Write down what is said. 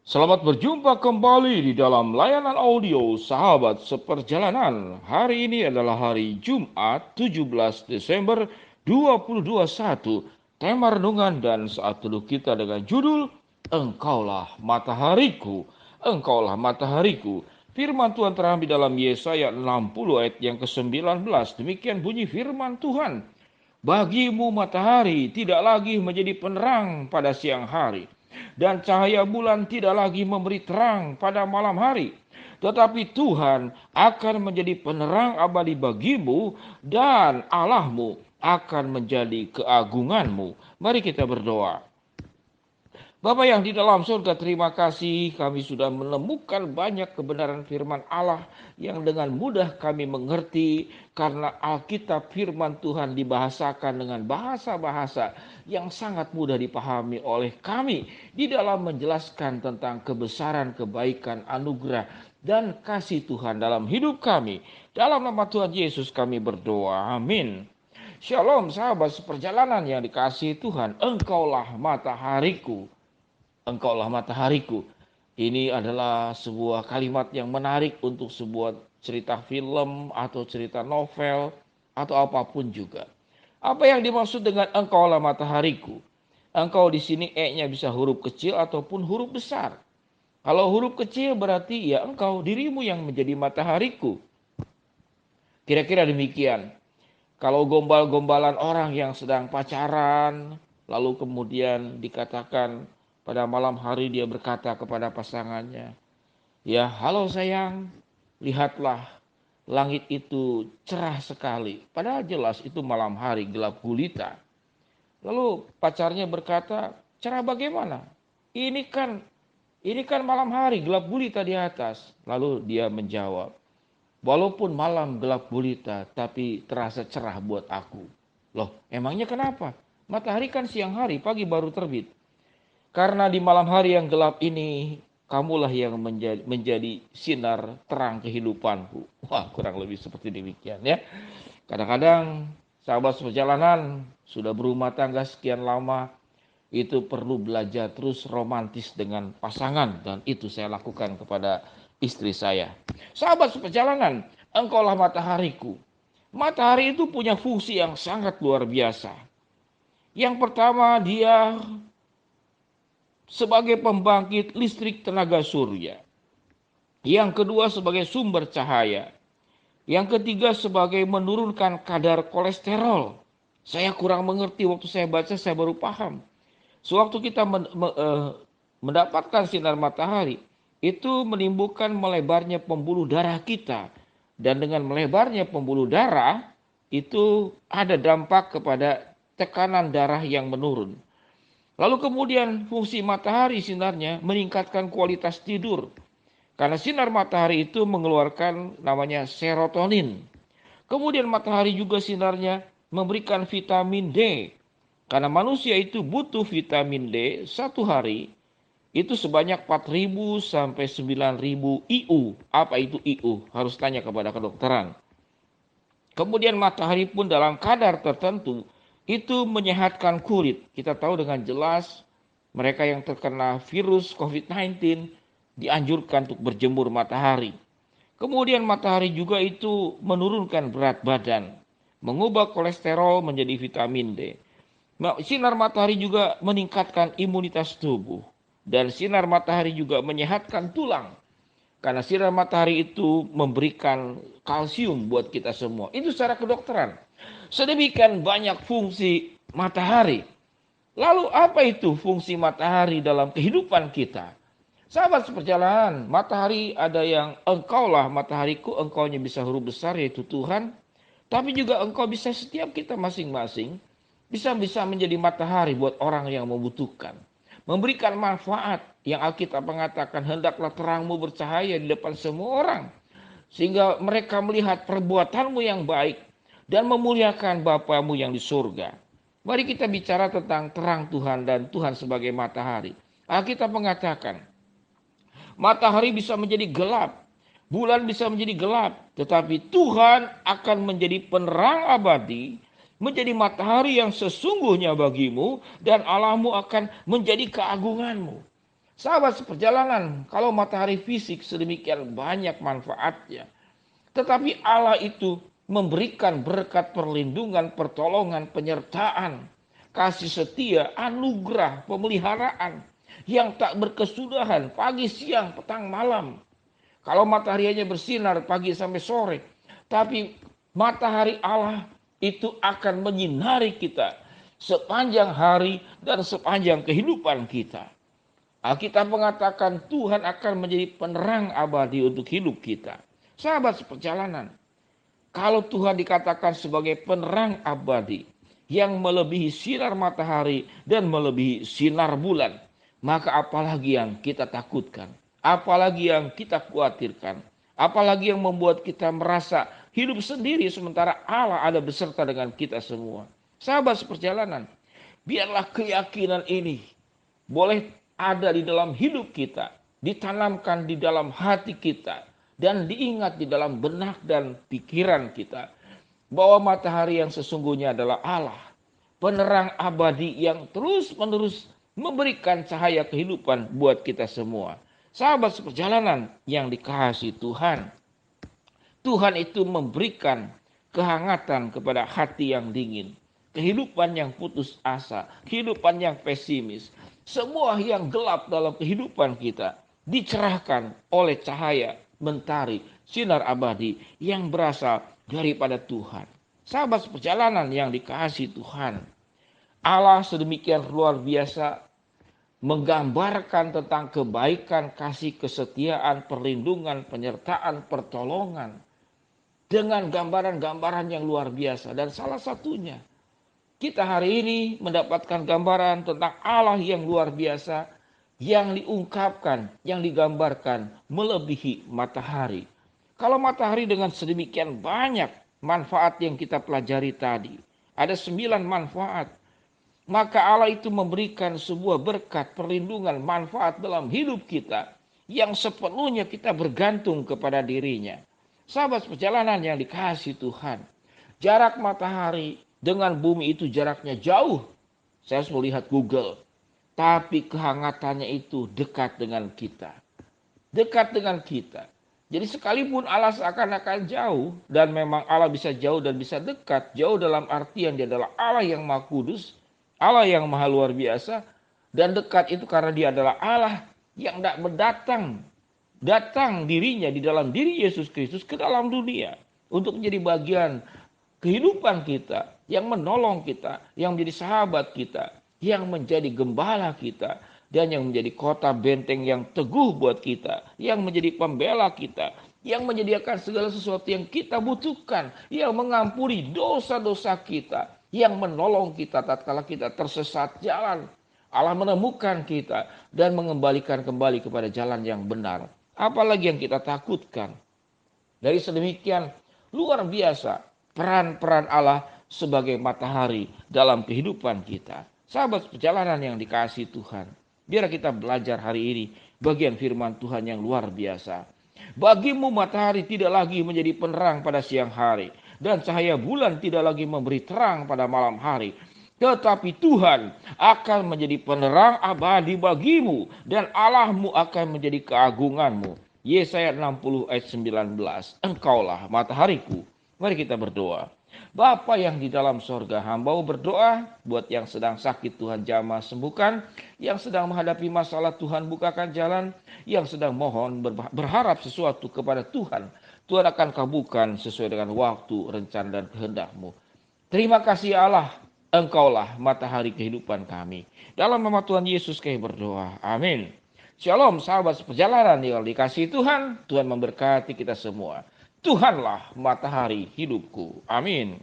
Selamat berjumpa kembali di dalam layanan audio Sahabat Seperjalanan. Hari ini adalah hari Jumat 17 Desember 2021. Tema renungan dan saat teduh kita dengan judul Engkaulah Matahariku. Engkaulah Matahariku. Firman Tuhan terambil dalam Yesaya 60 ayat yang ke-19. Demikian bunyi firman Tuhan. Bagimu matahari tidak lagi menjadi penerang pada siang hari, dan cahaya bulan tidak lagi memberi terang pada malam hari. Tetapi Tuhan akan menjadi penerang abadi bagimu, dan Allahmu akan menjadi keagunganmu. Mari kita berdoa. Bapa yang di dalam surga, terima kasih kami sudah menemukan banyak kebenaran firman Allah yang dengan mudah kami mengerti, karena Alkitab firman Tuhan dibahasakan dengan bahasa-bahasa yang sangat mudah dipahami oleh kami di dalam menjelaskan tentang kebesaran, kebaikan, anugerah, dan kasih Tuhan dalam hidup kami. Dalam nama Tuhan Yesus kami berdoa, amin. Shalom sahabat seperjalanan yang dikasihi Tuhan, engkaulah matahariku. Engkaulah matahariku. Ini adalah sebuah kalimat yang menarik untuk sebuah cerita film atau cerita novel atau apapun juga. Apa yang dimaksud dengan engkaulah matahariku? Engkau di sini E-nya bisa huruf kecil ataupun huruf besar. Kalau huruf kecil berarti ya engkau, dirimu yang menjadi matahariku. Kira-kira demikian. Kalau gombal-gombalan orang yang sedang pacaran, lalu kemudian dikatakan pada malam hari dia berkata kepada pasangannya, "Ya, halo sayang, lihatlah langit itu cerah sekali." Padahal jelas itu malam hari gelap gulita. Lalu pacarnya berkata, "Cerah bagaimana? Ini kan malam hari gelap gulita di atas." Lalu dia menjawab, "Walaupun malam gelap gulita, tapi terasa cerah buat aku." Loh, emangnya kenapa? Matahari kan siang hari, pagi baru terbit. Karena di malam hari yang gelap ini, kamulah yang menjadi sinar terang kehidupanku. Wah, kurang lebih seperti demikian ya. Kadang-kadang sahabat seperjalanan sudah berumah tangga sekian lama, itu perlu belajar terus romantis dengan pasangan, dan itu saya lakukan kepada istri saya. Sahabat seperjalanan, engkaulah matahariku. Matahari itu punya fungsi yang sangat luar biasa. Yang pertama, dia sebagai pembangkit listrik tenaga surya. Yang kedua, sebagai sumber cahaya. Yang ketiga, sebagai menurunkan kadar kolesterol. Saya kurang mengerti waktu saya baca, saya baru paham. Sewaktu kita mendapatkan sinar matahari, itu menimbulkan melebarnya pembuluh darah kita. Dan dengan melebarnya pembuluh darah, itu ada dampak kepada tekanan darah yang menurun. Lalu kemudian fungsi matahari sinarnya meningkatkan kualitas tidur. Karena sinar matahari itu mengeluarkan namanya serotonin. Kemudian matahari juga sinarnya memberikan vitamin D. Karena manusia itu butuh vitamin D satu hari itu sebanyak 4.000 sampai 9.000 IU. Apa itu IU? Harus tanya kepada kedokteran. Kemudian matahari pun dalam kadar tertentu itu menyehatkan kulit. Kita tahu dengan jelas mereka yang terkena virus COVID-19 dianjurkan untuk berjemur matahari. Kemudian matahari juga itu menurunkan berat badan, mengubah kolesterol menjadi vitamin D. Sinar matahari juga meningkatkan imunitas tubuh. Dan sinar matahari juga menyehatkan tulang. Karena sinar matahari itu memberikan kalsium buat kita semua. Itu secara kedokteran. Sedemikian banyak fungsi matahari. Lalu apa itu fungsi matahari dalam kehidupan kita? Sahabat seperjalanan, matahari ada yang engkaulah matahariku, engkaunya bisa huruf besar yaitu Tuhan. Tapi juga engkau bisa, setiap kita masing-masing bisa menjadi matahari buat orang yang membutuhkan. Memberikan manfaat yang Alkitab mengatakan hendaklah terangmu bercahaya di depan semua orang. Sehingga mereka melihat perbuatanmu yang baik dan memuliakan Bapamu yang di surga. Mari kita bicara tentang terang Tuhan dan Tuhan sebagai matahari. Alkitab mengatakan, matahari bisa menjadi gelap, bulan bisa menjadi gelap, tetapi Tuhan akan menjadi penerang abadi, menjadi matahari yang sesungguhnya bagimu, dan Allahmu akan menjadi keagunganmu. Sahabat seperjalanan, kalau matahari fisik sedemikian banyak manfaatnya, tetapi Allah itu memberikan berkat perlindungan, pertolongan, penyertaan, kasih setia, anugerah, pemeliharaan yang tak berkesudahan pagi, siang, petang, malam. Kalau matahari hanya bersinar pagi sampai sore, tapi matahari Allah itu akan menyinari kita sepanjang hari dan sepanjang kehidupan kita. Alkitab mengatakan Tuhan akan menjadi penerang abadi untuk hidup kita. Sahabat seperjalanan, kalau Tuhan dikatakan sebagai penerang abadi yang melebihi sinar matahari dan melebihi sinar bulan, maka apalagi yang kita takutkan, apalagi yang kita khawatirkan, apalagi yang membuat kita merasa hidup sendiri sementara Allah ada beserta dengan kita semua. Sahabat seperjalanan, biarlah keyakinan ini boleh ada di dalam hidup kita, ditanamkan di dalam hati kita, dan diingat di dalam benak dan pikiran kita, bahwa matahari yang sesungguhnya adalah Allah, penerang abadi yang terus-menerus memberikan cahaya kehidupan buat kita semua. Sahabat seperjalanan yang dikasihi Tuhan, Tuhan itu memberikan kehangatan kepada hati yang dingin, kehidupan yang putus asa, kehidupan yang pesimis. Semua yang gelap dalam kehidupan kita dicerahkan oleh cahaya mentari, sinar abadi yang berasal daripada Tuhan. Sahabat seperjalanan yang dikasihi Tuhan, Allah sedemikian luar biasa menggambarkan tentang kebaikan, kasih, kesetiaan, perlindungan, penyertaan, pertolongan dengan gambaran-gambaran yang luar biasa. Dan salah satunya, kita hari ini mendapatkan gambaran tentang Allah yang luar biasa yang diungkapkan, yang digambarkan melebihi matahari. Kalau matahari dengan sedemikian banyak manfaat yang kita pelajari tadi, ada 9 manfaat, maka Allah itu memberikan sebuah berkat, perlindungan, manfaat dalam hidup kita yang sepenuhnya kita bergantung kepada dirinya. Sahabat perjalanan yang dikasihi Tuhan, jarak matahari dengan bumi itu jaraknya jauh. Saya harus melihat Google. Tapi kehangatannya itu dekat dengan kita. Dekat dengan kita. Jadi sekalipun Allah seakan-akan jauh, dan memang Allah bisa jauh dan bisa dekat. Jauh dalam artian dia adalah Allah yang Maha Kudus, Allah yang Maha luar biasa. Dan dekat itu karena dia adalah Allah yang tidak datang dirinya di dalam diri Yesus Kristus ke dalam dunia. Untuk menjadi bagian kehidupan kita, yang menolong kita, yang menjadi sahabat kita, yang menjadi gembala kita, dan yang menjadi kota benteng yang teguh buat kita, yang menjadi pembela kita, yang menyediakan segala sesuatu yang kita butuhkan, yang mengampuni dosa-dosa kita, yang menolong kita tatkala kita tersesat jalan. Allah menemukan kita dan mengembalikan kembali kepada jalan yang benar. Apalagi yang kita takutkan. Dari sedemikian luar biasa peran-peran Allah sebagai matahari dalam kehidupan kita. Sahabat perjalanan yang dikasihi Tuhan, biar kita belajar hari ini bagian firman Tuhan yang luar biasa. Bagimu matahari tidak lagi menjadi penerang pada siang hari, dan cahaya bulan tidak lagi memberi terang pada malam hari. Tetapi Tuhan akan menjadi penerang abadi bagimu, dan Allahmu akan menjadi keagunganmu. Yesaya 60 ayat 19. Engkaulah matahariku. Mari kita berdoa. Bapa yang di dalam sorga, hamba berdoa buat yang sedang sakit Tuhan jamah sembuhkan, yang sedang menghadapi masalah Tuhan bukakan jalan, yang sedang mohon berharap sesuatu kepada Tuhan, Tuhan akan kabulkan sesuai dengan waktu, rencana dan kehendak-Mu. Terima kasih Allah, Engkaulah matahari kehidupan kami. Dalam nama Tuhan Yesus kami berdoa. Amin. Shalom sahabat seperjalanan yang dikasihi Tuhan. Tuhan memberkati kita semua. Tuhanlah matahari hidupku. Amin.